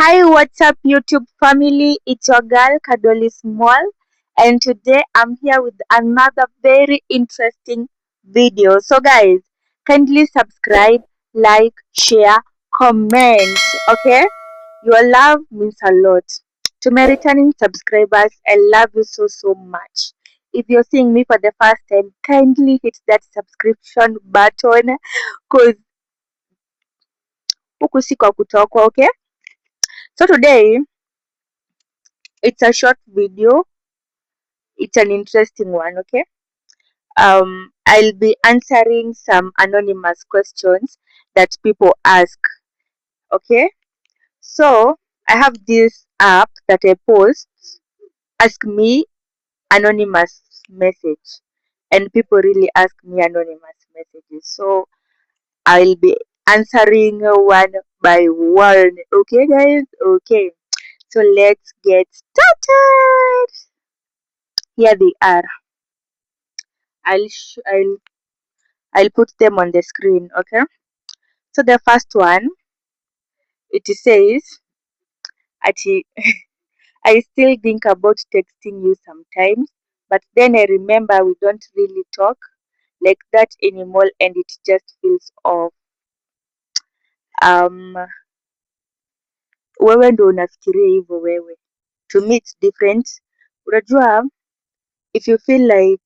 Hi, what's up, YouTube family? It's your girl Kadoli Small, and today I'm here with another very interesting video. So, guys, kindly subscribe, like, share, comment. Okay, your love means a lot to my returning subscribers. I love you so much. If you're seeing me for the first time, kindly hit that subscription button, cause huku si kwa kutokwa. Okay, so today it's a short video. It's an interesting one. Okay, I'll be answering some anonymous questions that people ask. Okay, so I have this app that I post, ask me anonymous message, and people really ask me anonymous messages, so I'll be answering one by one. Okay, guys. Okay, so let's get started. Here they are. I'll put them on the screen. Okay, so the first one, it says, Ati, I still think about texting you sometimes, but then I remember we don't really talk like that anymore and it just feels off. um Wewe ndo unafikiria hivyo wewe, to me it's different. Unajua, if you feel like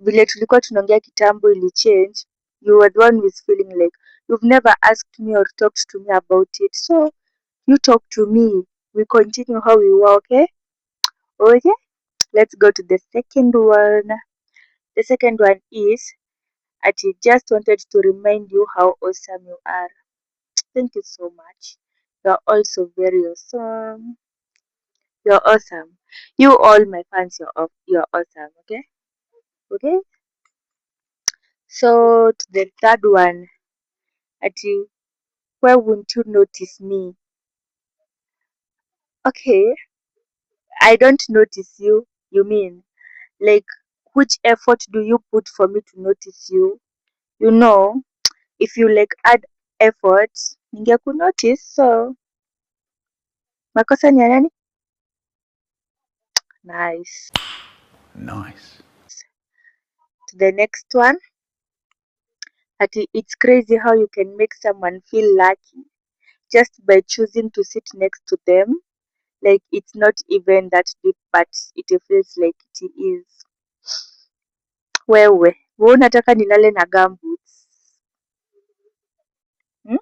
vile tulikuwa tunaongea kitambo ili change, you were the one who is feeling like you've never asked me or talked to me about it, so you talk to me, we continue how we were. Okay. Okay, let's go to the second one. The second one is, I just wanted to remind you how awesome you are. Thank you so much. You're also very awesome. You're awesome. You all my fans, you're awesome. Okay. Okay. So to the third one, Ati, why won't you notice me? Okay, I don't notice you. You mean like which effort do you put for me to notice you? You know, if you like add effort, ningekunotice. So makosa ni ya nani? Nice. To the next one, Ati, it's crazy how you can make someone feel lucky just by choosing to sit next to them. Like it's not even that deep, but it feels like it is. Wewe unataka nilale na gumboots? Hmm?